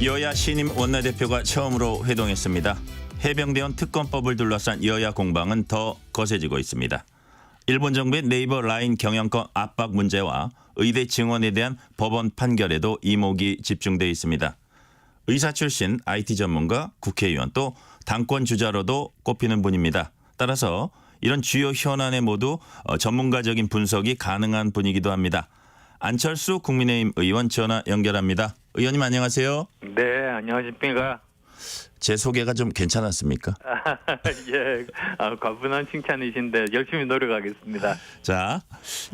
여야 신임 원내대표가 처음으로 회동했습니다. 해병대원 특검법을 둘러싼 여야 공방은 더 거세지고 있습니다. 일본 정부의 네이버 라인 경영권 압박 문제와 의대 증원에 대한 법원 판결에도 이목이 집중돼 있습니다. 의사 출신 IT 전문가, 국회의원 또 당권 주자로도 꼽히는 분입니다. 따라서 이런 주요 현안에 모두 전문가적인 분석이 가능한 분이기도 합니다. 안철수 국민의힘 의원 전화 연결합니다. 의원님 안녕하세요. 네, 안녕하십니까. 제 소개가 좀 괜찮았습니까? 예, 과분한 칭찬이신데 열심히 노력하겠습니다. 자,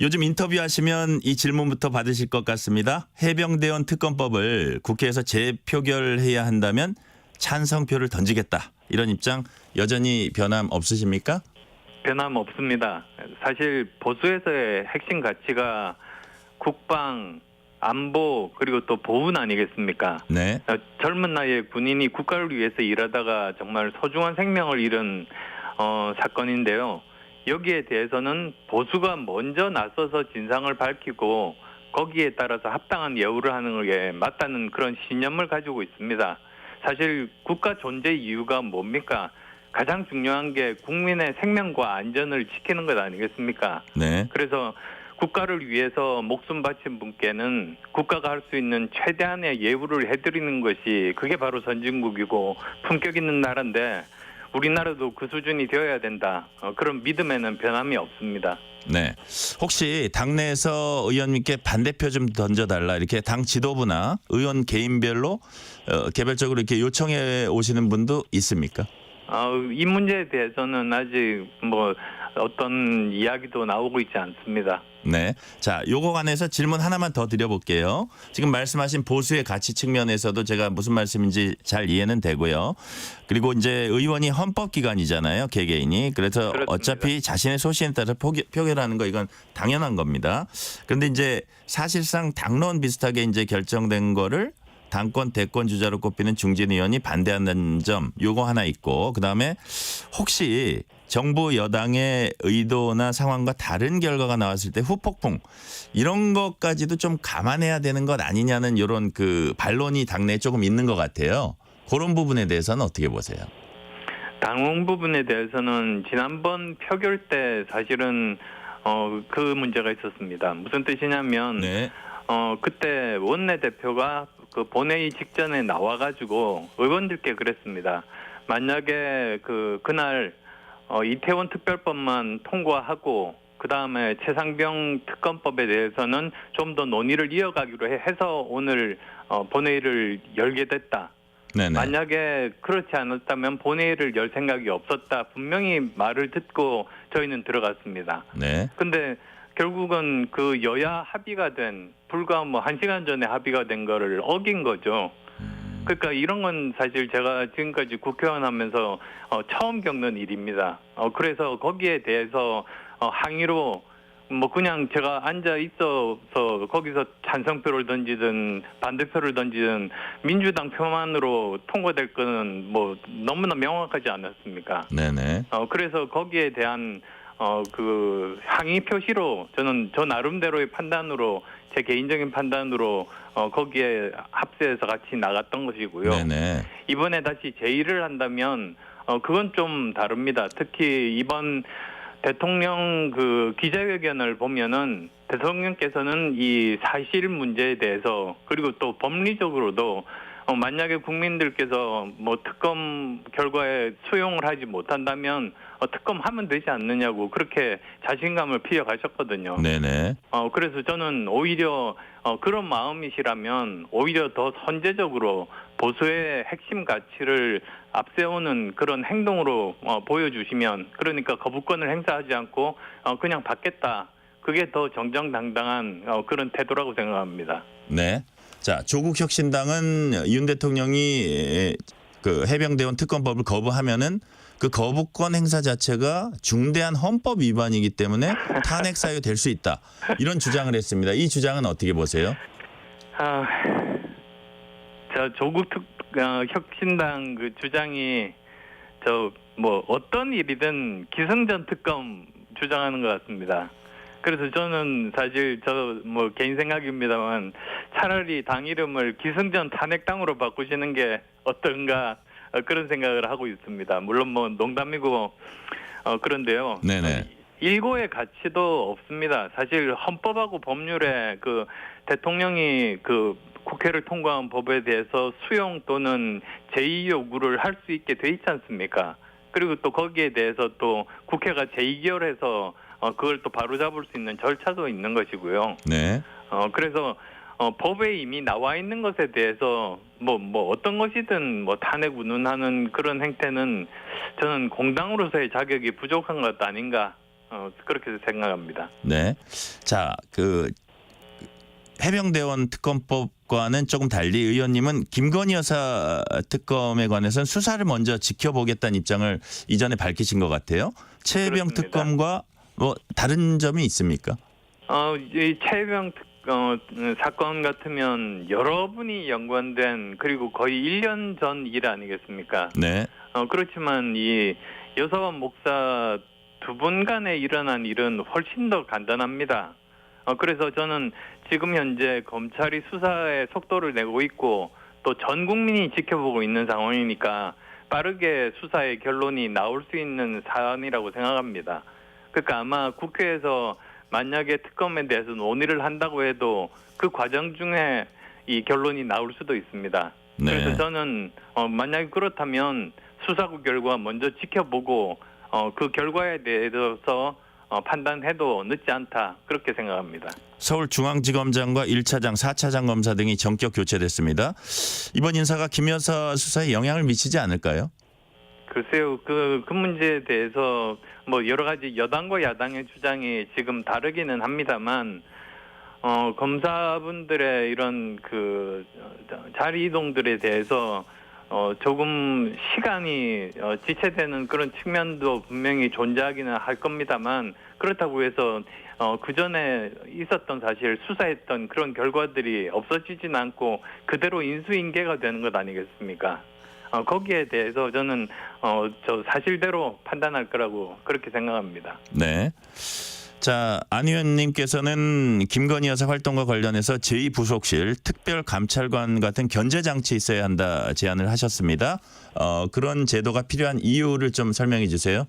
요즘 인터뷰하시면 이 질문부터 받으실 것 같습니다. 해병대원 특검법을 국회에서 재표결해야 한다면 찬성표를 던지겠다. 이런 입장 여전히 변함 없으십니까? 변함 없습니다. 사실 보수에서의 핵심 가치가 국방, 안보 그리고 또 보훈 아니겠습니까? 네. 젊은 나이에 군인이 국가를 위해서 일하다가 정말 소중한 생명을 잃은 사건인데요. 여기에 대해서는 보수가 먼저 나서서 진상을 밝히고 거기에 따라서 합당한 예우를 하는 게 맞다는 그런 신념을 가지고 있습니다. 사실 국가 존재 이유가 뭡니까? 가장 중요한 게 국민의 생명과 안전을 지키는 것 아니겠습니까? 네. 그래서 국가를 위해서 목숨 바친 분께는 국가가 할 수 있는 최대한의 예우를 해드리는 것이 그게 바로 선진국이고 품격 있는 나라인데 우리나라도 그 수준이 되어야 된다. 그런 믿음에는 변함이 없습니다. 네. 혹시 당내에서 의원님께 반대표 좀 던져달라 이렇게 당 지도부나 의원 개인별로 개별적으로 이렇게 요청해 오시는 분도 있습니까? 이 문제에 대해서는 아직 어떤 이야기도 나오고 있지 않습니다. 네. 자, 요거 관해서 질문 하나만 더 드려볼게요. 지금 말씀하신 보수의 가치 측면에서도 제가 무슨 말씀인지 잘 이해는 되고요. 그리고 이제 의원이 헌법기관이잖아요. 개개인이. 그래서 그렇습니다. 어차피 자신의 소신에 따라 표결하는 거 이건 당연한 겁니다. 그런데 이제 사실상 당론 비슷하게 이제 결정된 거를 당권 대권 주자로 꼽히는 중진 의원이 반대한다는 점 요거 하나 있고 그다음에 혹시 정부 여당의 의도나 상황과 다른 결과가 나왔을 때 후폭풍 이런 것까지도 좀 감안해야 되는 것 아니냐는 이런 그 반론이 당내에 조금 있는 것 같아요. 그런 부분에 대해서는 어떻게 보세요? 당원 부분에 대해서는 지난번 표결 때 사실은 그 문제가 있었습니다. 무슨 뜻이냐면 네. 그때 원내대표가 그 본회의 직전에 나와가지고 의원들께 그랬습니다. 만약에 그날 이태원 특별법만 통과하고 그 다음에 최상병 특검법에 대해서는 좀 더 논의를 이어가기로 해서 오늘 본회의를 열게 됐다. 네네. 만약에 그렇지 않았다면 본회의를 열 생각이 없었다. 분명히 말을 듣고 저희는 들어갔습니다. 네. 근데 결국은 그 여야 합의가 된 불과 1시간 전에 합의가 된 거를 어긴 거죠. 그러니까 이런 건 사실 제가 지금까지 국회의원 하면서 처음 겪는 일입니다. 그래서 거기에 대해서 항의로 그냥 제가 앉아 있어서 거기서 찬성표를 던지든 반대표를 던지든 민주당 표만으로 통과될 거는 너무나 명확하지 않았습니까? 네네. 그래서 거기에 대한 그 항의 표시로 저는 저 나름대로의 판단으로 제 개인적인 판단으로 거기에 합세해서 같이 나갔던 것이고요. 네네. 이번에 다시 제의를 한다면 그건 좀 다릅니다. 특히 이번 대통령 그 기자회견을 보면은 대통령께서는 이 사실 문제에 대해서 그리고 또 법리적으로도 만약에 국민들께서 특검 결과에 수용을 하지 못한다면 특검하면 되지 않느냐고 그렇게 자신감을 피워가셨거든요. 네네. 그래서 저는 오히려 그런 마음이시라면 오히려 더 선제적으로 보수의 핵심 가치를 앞세우는 그런 행동으로 보여주시면 그러니까 거부권을 행사하지 않고 그냥 받겠다. 그게 더 정정당당한 그런 태도라고 생각합니다. 네. 자, 조국혁신당은 윤 대통령이 그 해병대원 특검법을 거부하면은 그 거부권 행사 자체가 중대한 헌법 위반이기 때문에 탄핵 사유 될 수 있다. 이런 주장을 했습니다. 이 주장은 어떻게 보세요? 조국혁신당 그 주장이 어떤 일이든 기승전 특검 주장하는 것 같습니다. 그래서 저는 사실 저 뭐 개인 생각입니다만 차라리 당 이름을 기승전 탄핵당으로 바꾸시는 게 어떤가 그런 생각을 하고 있습니다. 물론 뭐 농담이고 그런데요. 네네. 일고의 가치도 없습니다. 사실 헌법하고 법률에 그 대통령이 그 국회를 통과한 법에 대해서 수용 또는 제의 요구를 할 수 있게 돼 있지 않습니까? 그리고 또 거기에 대해서 또 국회가 재의결해서 그걸 또 바로잡을 수 있는 절차도 있는 것이고요. 네. 그래서 법에 이미 나와 있는 것에 대해서 뭐 어떤 것이든 뭐 탄핵 운운하는 그런 행태는 저는 공당으로서의 자격이 부족한 것 아닌가 그렇게 생각합니다. 네. 자, 그 해병대원 특검법과는 조금 달리 의원님은 김건희 여사 특검에 관해서는 수사를 먼저 지켜보겠다는 입장을 이전에 밝히신 것 같아요. 최혜병 그렇습니다. 특검과 뭐 다른 점이 있습니까? 이 최혜병 사건 같으면 여러분이 연관된 그리고 거의 1년 전 일 아니겠습니까? 네. 그렇지만 이 여사원 목사 두 분 간에 일어난 일은 훨씬 더 간단합니다. 그래서 저는 지금 현재 검찰이 수사에 속도를 내고 있고 또 전 국민이 지켜보고 있는 상황이니까 빠르게 수사의 결론이 나올 수 있는 사안이라고 생각합니다. 그러니까 아마 국회에서 만약에 특검에 대해서 논의를 한다고 해도 그 과정 중에 이 결론이 나올 수도 있습니다. 네. 그래서 저는 만약에 그렇다면 수사국 결과 먼저 지켜보고 그 결과에 대해서 판단해도 늦지 않다 그렇게 생각합니다. 서울중앙지검장과 1차장, 4차장 검사 등이 전격 교체됐습니다. 이번 인사가 김 여사 수사에 영향을 미치지 않을까요? 글쎄요, 그 문제에 대해서 뭐 여러 가지 여당과 야당의 주장이 지금 다르기는 합니다만, 검사분들의 이런 그 자리 이동들에 대해서 조금 시간이 지체되는 그런 측면도 분명히 존재하기는 할 겁니다만, 그렇다고 해서 그 전에 있었던 사실 수사했던 그런 결과들이 없어지진 않고 그대로 인수인계가 되는 것 아니겠습니까? 거기에 대해서 저는 저 사실대로 판단할 거라고 그렇게 생각합니다. 네. 자, 안 의원님께서는 김건희 여사 활동과 관련해서 제2부속실 특별감찰관 같은 견제 장치 있어야 한다 제안을 하셨습니다. 그런 제도가 필요한 이유를 좀 설명해 주세요.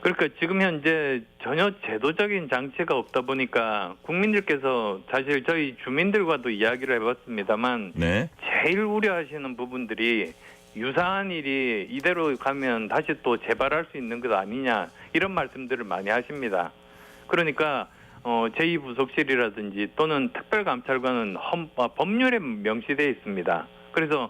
그러니까 지금 현재 전혀 제도적인 장치가 없다 보니까 국민들께서 사실 저희 주민들과도 이야기를 해봤습니다만 네. 제일 우려하시는 부분들이 유사한 일이 이대로 가면 다시 또 재발할 수 있는 것 아니냐 이런 말씀들을 많이 하십니다. 그러니까 제2부속실이라든지 또는 특별감찰관은 법률에 명시되어 있습니다. 그래서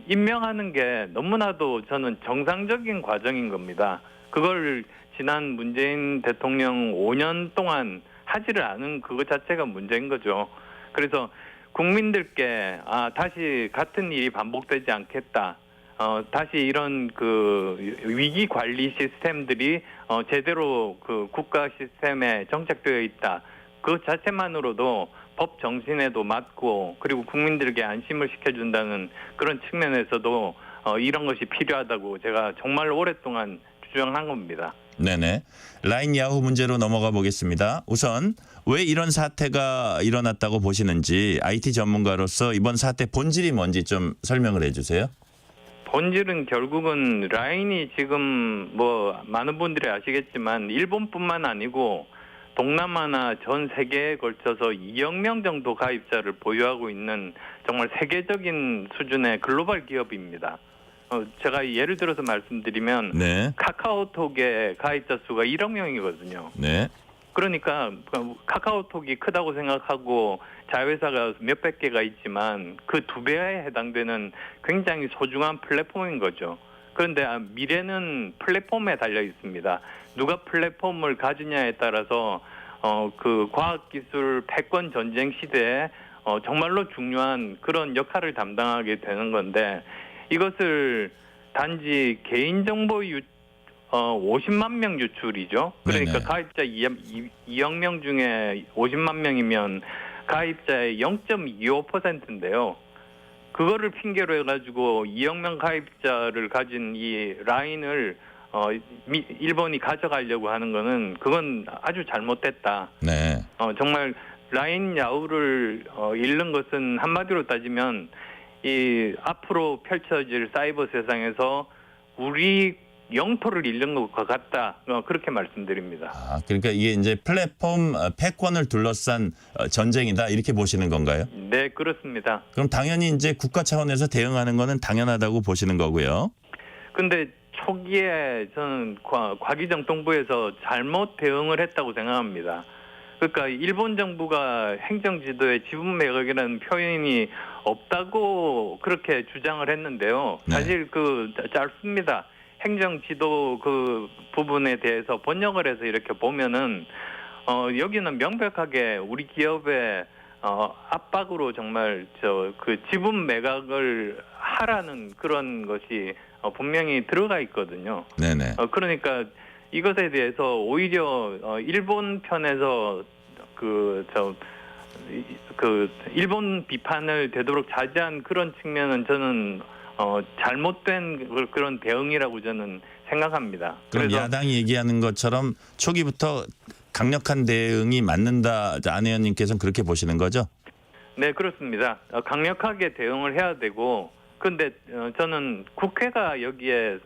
임명하는 게 너무나도 저는 정상적인 과정인 겁니다. 그걸 지난 문재인 대통령 5년 동안 하지를 않은 그것 자체가 문제인 거죠. 그래서 국민들께 다시 같은 일이 반복되지 않겠다. 다시 이런 그 위기 관리 시스템들이 제대로 그 국가 시스템에 정착되어 있다. 그 자체만으로도 법 정신에도 맞고 그리고 국민들에게 안심을 시켜준다는 그런 측면에서도 이런 것이 필요하다고 제가 정말 오랫동안 주장한 겁니다. 네네. 라인 야후 문제로 넘어가 보겠습니다. 우선 왜 이런 사태가 일어났다고 보시는지 IT 전문가로서 이번 사태 본질이 뭔지 좀 설명을 해주세요. 본질은 결국은 라인이 지금 뭐 많은 분들이 아시겠지만 일본뿐만 아니고 동남아나 전 세계에 걸쳐서 2억 명 정도 가입자를 보유하고 있는 정말 세계적인 수준의 글로벌 기업입니다. 제가 예를 들어서 말씀드리면 네. 카카오톡의 가입자 수가 1억 명이거든요. 네. 그러니까 카카오톡이 크다고 생각하고 자회사가 몇백 개가 있지만 그 2배에 해당되는 굉장히 소중한 플랫폼인 거죠. 그런데 미래는 플랫폼에 달려 있습니다. 누가 플랫폼을 가지냐에 따라서 그 과학기술 패권 전쟁 시대에 정말로 중요한 그런 역할을 담당하게 되는 건데 이것을 단지 개인정보 50만 명 유출이죠. 그러니까 네네. 가입자 2억 명 중에 50만 명이면 가입자의 0.25%인데요. 그거를 핑계로 해가지고 2억 명 가입자를 가진 이 라인을 일본이 가져가려고 하는 거는 그건 아주 잘못됐다. 네. 정말 라인 야후를 잃는 것은 한마디로 따지면 이 앞으로 펼쳐질 사이버 세상에서 우리 영토를 잃는 것과 같다. 그렇게 말씀드립니다. 아, 그러니까 이게 이제 플랫폼 패권을 둘러싼 전쟁이다 이렇게 보시는 건가요? 네, 그렇습니다. 그럼 당연히 이제 국가 차원에서 대응하는 거는 당연하다고 보시는 거고요. 근데 초기에 저는 과기정통부에서 잘못 대응을 했다고 생각합니다. 그러니까 일본 정부가 행정지도에 지분 매각이라는 표현이 없다고 그렇게 주장을 했는데요. 네. 사실 짧습니다. 행정지도 그 부분에 대해서 번역을 해서 이렇게 보면은 여기는 명백하게 우리 기업의 압박으로 정말 그 지분 매각을 하라는 그런 것이 분명히 들어가 있거든요. 네네. 그러니까 이것에 대해서 오히려 일본 편에서 일본 비판을 되도록 자제한 그런 측면은 저는 잘못된 그런 대응이라고 저는 생각합니다. 그럼 그래서 야당이 얘기하는 것처럼 초기부터 강력한 대응이 맞는다. 안 의원님께서는 그렇게 보시는 거죠? 네, 그렇습니다. 강력하게 대응을 해야 되고, 근데 저는 국회가 여기에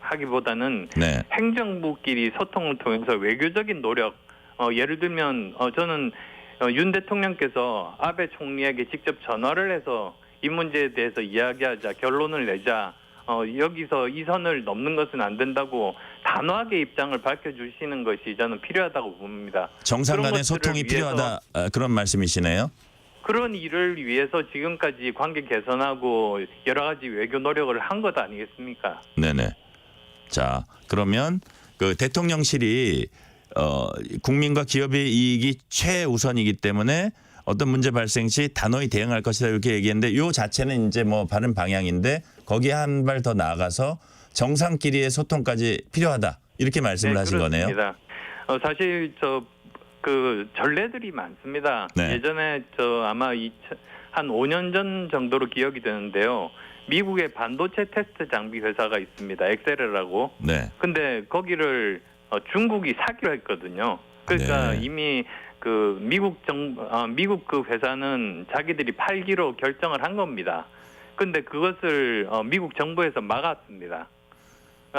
하기보다는 네. 행정부끼리 소통을 통해서 외교적인 노력, 예를 들면 저는 윤 대통령께서 아베 총리에게 직접 전화를 해서 이 문제에 대해서 이야기하자, 결론을 내자, 여기서 이 선을 넘는 것은 안 된다고 단호하게 입장을 밝혀주시는 것이 저는 필요하다고 봅니다. 정상 간의 그런 소통이 것들을 위해서 필요하다 그런 말씀이시네요. 그런 일을 위해서 지금까지 관계 개선하고 여러 가지 외교 노력을 한 것 아니겠습니까? 네네. 자, 그러면 그 대통령실이 국민과 기업의 이익이 최우선이기 때문에 어떤 문제 발생 시 단호히 대응할 것이다 이렇게 얘기했는데 요 자체는 이제 뭐 바른 방향인데 거기에 한 발 더 나아가서 정상끼리의 소통까지 필요하다 이렇게 말씀을 하신 거네요. 그렇습니다. 사실 전례들이 많습니다. 네. 예전에 아마 한 5년 전 정도로 기억이 되는데요. 미국의 반도체 테스트 장비 회사가 있습니다. 엑셀이라고. 네. 근데 거기를 중국이 사기로 했거든요. 그러니까 네. 이미 미국 그 회사는 자기들이 팔기로 결정을 한 겁니다. 근데 그것을 미국 정부에서 막았습니다.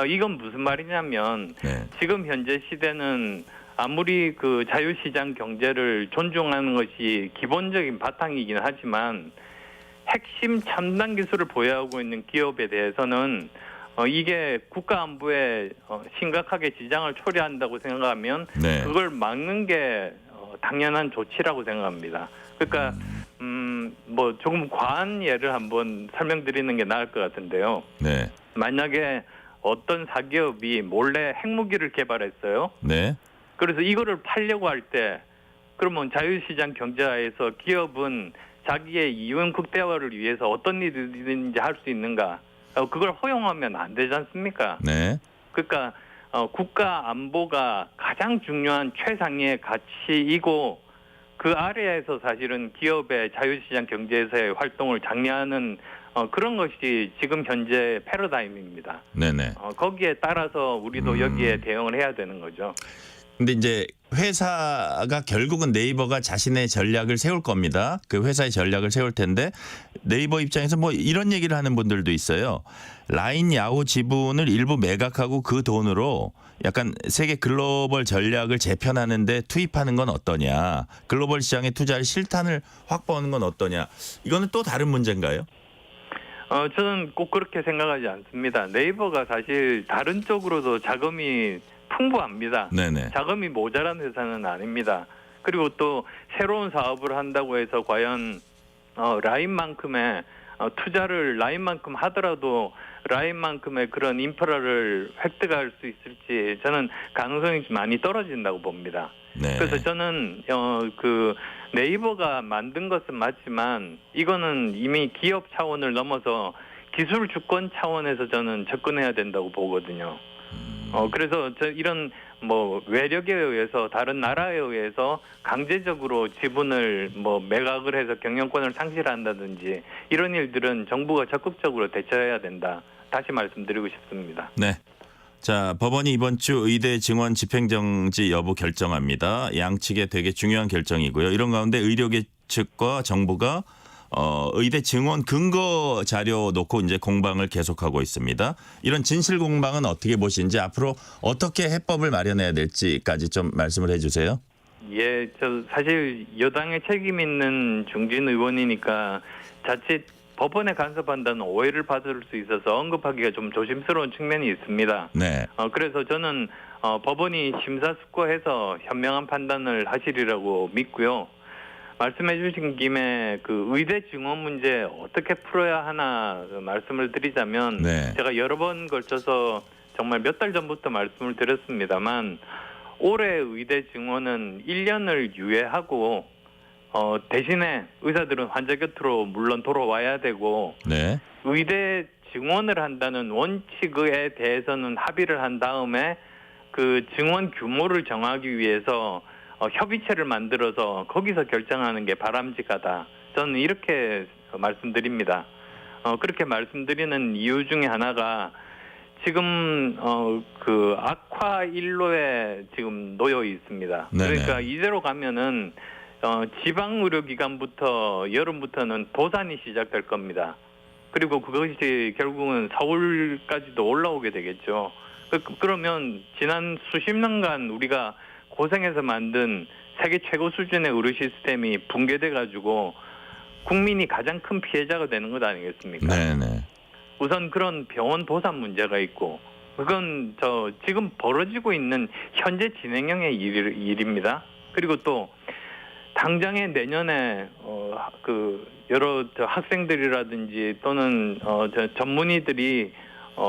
이건 무슨 말이냐면 네. 지금 현재 시대는 아무리 그 자유시장 경제를 존중하는 것이 기본적인 바탕이긴 하지만 핵심 첨단 기술을 보유하고 있는 기업에 대해서는 이게 국가 안보에 심각하게 지장을 초래한다고 생각하면 네. 그걸 막는 게 당연한 조치라고 생각합니다. 그러니까 뭐 조금 과한 예를 한번 설명드리는 게 나을 것 같은데요. 네. 만약에 어떤 사기업이 몰래 핵무기를 개발했어요. 네. 그래서 이거를 팔려고 할 때 그러면 자유시장 경제하에서 기업은 자기의 이윤 극대화를 위해서 어떤 일이든지 할 수 있는가? 그걸 허용하면 안 되지 않습니까? 네. 그러니까 국가 안보가 가장 중요한 최상의 가치이고 그 아래에서 사실은 기업의 자유시장 경제에서의 활동을 장려하는 그런 것이 지금 현재 패러다임입니다. 네네. 거기에 따라서 우리도 여기에 대응을 해야 되는 거죠. 근데 이제 회사가 결국은 네이버가 자신의 전략을 세울 겁니다. 그 회사의 전략을 세울 텐데 네이버 입장에서 뭐 이런 얘기를 하는 분들도 있어요. 라인 야후 지분을 일부 매각하고 그 돈으로 약간 세계 글로벌 전략을 재편하는 데 투입하는 건 어떠냐. 글로벌 시장에 투자할 실탄을 확보하는 건 어떠냐. 이거는 또 다른 문제인가요? 저는 꼭 그렇게 생각하지 않습니다. 네이버가 사실 다른 쪽으로도 자금이 풍부합니다. 네네. 자금이 모자란 회사는 아닙니다. 그리고 또 새로운 사업을 한다고 해서 과연 라인만큼의 투자를 라인만큼 하더라도 라인만큼의 그런 인프라를 획득할 수 있을지 저는 가능성이 많이 떨어진다고 봅니다. 네. 그래서 저는 네이버가 만든 것은 맞지만 이거는 이미 기업 차원을 넘어서 기술 주권 차원에서 저는 접근해야 된다고 보거든요. 그래서 이런 뭐 외력에 의해서 다른 나라에 의해서 강제적으로 지분을 뭐 매각을 해서 경영권을 상실한다든지 이런 일들은 정부가 적극적으로 대처해야 된다. 다시 말씀드리고 싶습니다. 네. 자, 법원이 이번 주 의대 증원 집행정지 여부 결정합니다. 양측에 되게 중요한 결정이고요. 이런 가운데 의료계 측과 정부가 의대 증원 근거 자료 놓고 이제 공방을 계속하고 있습니다. 이런 진실 공방은 어떻게 보시는지 앞으로 어떻게 해법을 마련해야 될지까지 좀 말씀을 해주세요. 예, 저 사실 여당의 책임 있는 중진 의원이니까 자칫 법원에 간섭한다는 오해를 받을 수 있어서 언급하기가 좀 조심스러운 측면이 있습니다. 네. 그래서 저는 법원이 심사숙고해서 현명한 판단을 하시리라고 믿고요. 말씀해 주신 김에 그 의대 증원 문제 어떻게 풀어야 하나 말씀을 드리자면 네. 제가 여러 번 걸쳐서 정말 몇 달 전부터 말씀을 드렸습니다만 올해 의대 증원은 1년을 유예하고 대신에 의사들은 환자 곁으로 물론 돌아와야 되고 네. 의대 증원을 한다는 원칙에 대해서는 합의를 한 다음에 그 증원 규모를 정하기 위해서 협의체를 만들어서 거기서 결정하는 게 바람직하다. 저는 이렇게 말씀드립니다. 그렇게 말씀드리는 이유 중에 하나가 지금 그 악화 일로에 지금 놓여 있습니다. 네네. 그러니까 이대로 가면은 지방 의료기관부터 여름부터는 도산이 시작될 겁니다. 그리고 그것이 결국은 서울까지도 올라오게 되겠죠. 그러면 지난 수십 년간 우리가 고생해서 만든 세계 최고 수준의 의료 시스템이 붕괴돼 가지고 국민이 가장 큰 피해자가 되는 것 아니겠습니까? 네네. 우선 그런 병원 도산 문제가 있고 그건 지금 벌어지고 있는 현재 진행형의 일입니다. 그리고 또 당장에 내년에 그 여러 학생들이라든지 또는 전문의들이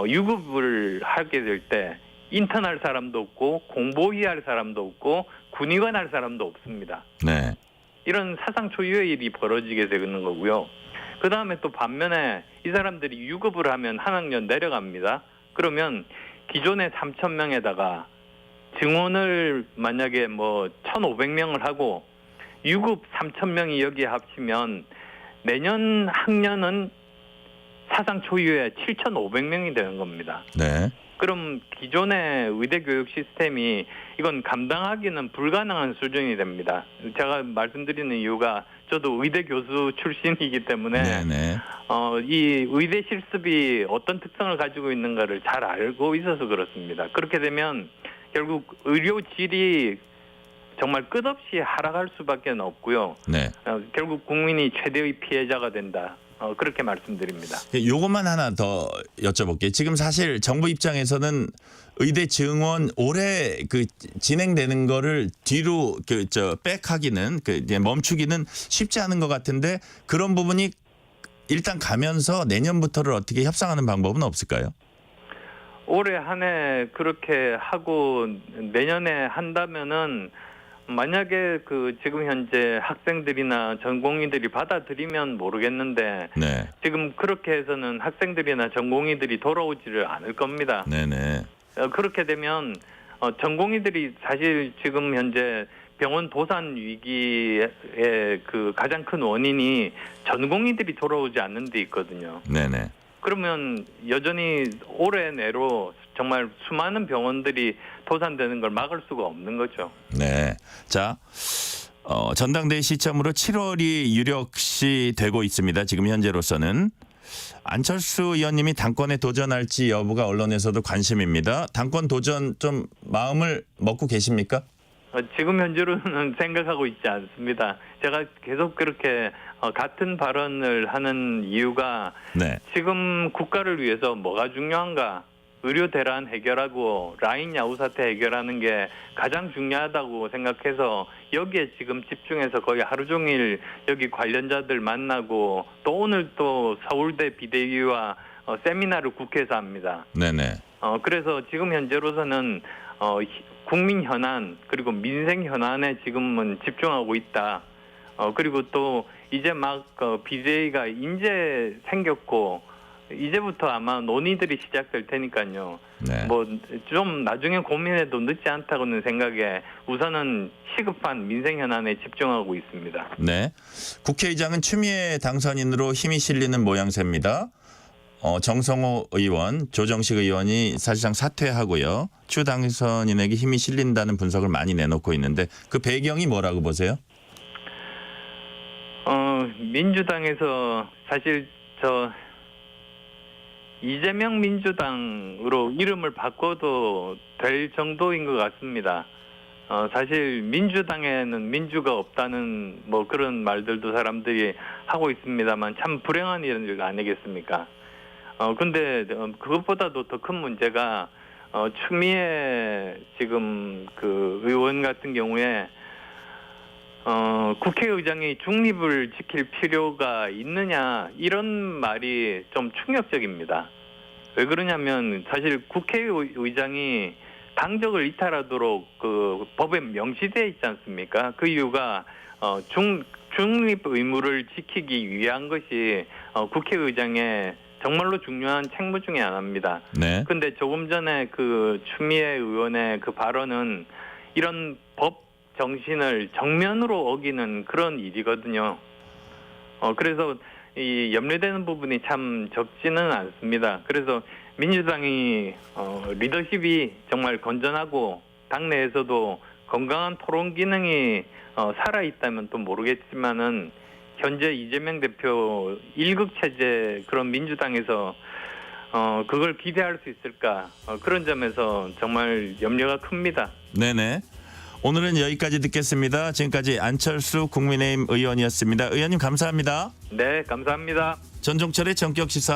유급을 하게 될 때 인턴할 사람도 없고 공보위할 사람도 없고 군의관할 사람도 없습니다. 네. 이런 사상 초유의 일이 벌어지게 되는 거고요. 그 다음에 또 반면에 이 사람들이 유급을 하면 한 학년 내려갑니다. 그러면 기존의 3,000명에다가 증원을 만약에 뭐 1,500명을 하고 유급 3,000명이 여기에 합치면 내년 학년은 사상 초유의 7,500명이 되는 겁니다. 네. 그럼 기존의 의대 교육 시스템이 이건 감당하기는 불가능한 수준이 됩니다. 제가 말씀드리는 이유가 저도 의대 교수 출신이기 때문에 네네. 이 의대 실습이 어떤 특성을 가지고 있는가를 잘 알고 있어서 그렇습니다. 그렇게 되면 결국 의료 질이 정말 끝없이 하락할 수밖에 없고요. 네. 결국 국민이 최대의 피해자가 된다. 그렇게 말씀드립니다. 요것만 하나 더 여쭤볼게요. 지금 사실 정부 입장에서는 의대 증원 올해 그 진행되는 거를 뒤로 백하기는 이제 멈추기는 쉽지 않은 것 같은데 그런 부분이 일단 가면서 내년부터를 어떻게 협상하는 방법은 없을까요? 올해 한 해 그렇게 하고 내년에 한다면은 만약에 그 지금 현재 학생들이나 전공의들이 받아들이면 모르겠는데 네. 지금 그렇게 해서는 학생들이나 전공의들이 돌아오지를 않을 겁니다. 네네. 그렇게 되면 전공의들이 사실 지금 현재 병원 도산 위기의 그 가장 큰 원인이 전공의들이 돌아오지 않는 데 있거든요. 네네. 그러면 여전히 올해 내로 정말 수많은 병원들이 도산되는 걸 막을 수가 없는 거죠. 네. 자, 전당대회 시점으로 7월이 유력시 되고 있습니다. 지금 현재로서는. 안철수 의원님이 당권에 도전할지 여부가 언론에서도 관심입니다. 당권 도전 좀 마음을 먹고 계십니까? 지금 현재로는 생각하고 있지 않습니다. 제가 계속 그렇게 같은 발언을 하는 이유가 네. 지금 국가를 위해서 뭐가 중요한가? 의료 대란 해결하고 라인 야후 사태 해결하는 게 가장 중요하다고 생각해서 여기에 지금 집중해서 거의 하루 종일 여기 관련자들 만나고 또 오늘 또 서울대 비대위와 세미나를 국회에서 합니다. 네네. 그래서 지금 현재로서는 국민 현안 그리고 민생 현안에 지금은 집중하고 있다. 그리고 또 이제 막 비대위가 이제 생겼고 이제부터 아마 논의들이 시작될 테니까요. 네. 뭐 좀 나중에 고민해도 늦지 않다고는 생각에 우선은 시급한 민생 현안에 집중하고 있습니다. 네. 국회의장은 추미애 당선인으로 힘이 실리는 모양새입니다. 정성호 의원, 조정식 의원이 사실상 사퇴하고요. 추 당선인에게 힘이 실린다는 분석을 많이 내놓고 있는데 그 배경이 뭐라고 보세요? 민주당에서 사실 이재명 민주당으로 이름을 바꿔도 될 정도인 것 같습니다. 사실 민주당에는 민주가 없다는 뭐 그런 말들도 사람들이 하고 있습니다만 참 불행한 일 아니겠습니까? 근데 그것보다도 더 큰 문제가 추미애 지금 그 의원 같은 경우에 국회의장이 중립을 지킬 필요가 있느냐 이런 말이 좀 충격적입니다. 왜 그러냐면 사실 국회의장이 당적을 이탈하도록 그 법에 명시되어 있지 않습니까? 그 이유가 중립 의무를 지키기 위한 것이 국회의장의 정말로 중요한 책무 중에 하나입니다. 네. 근데 조금 전에 그 추미애 의원의 그 발언은 이런 법 정신을 정면으로 어기는 그런 일이거든요. 그래서 이 염려되는 부분이 참 적지는 않습니다. 그래서 민주당이 리더십이 정말 건전하고 당내에서도 건강한 토론 기능이 살아 있다면 또 모르겠지만은 현재 이재명 대표 일극 체제 그런 민주당에서 그걸 기대할 수 있을까 그런 점에서 정말 염려가 큽니다. 네네. 오늘은 여기까지 듣겠습니다. 지금까지 안철수 국민의힘 의원이었습니다. 의원님 감사합니다. 네, 감사합니다. 전종철의 전격시사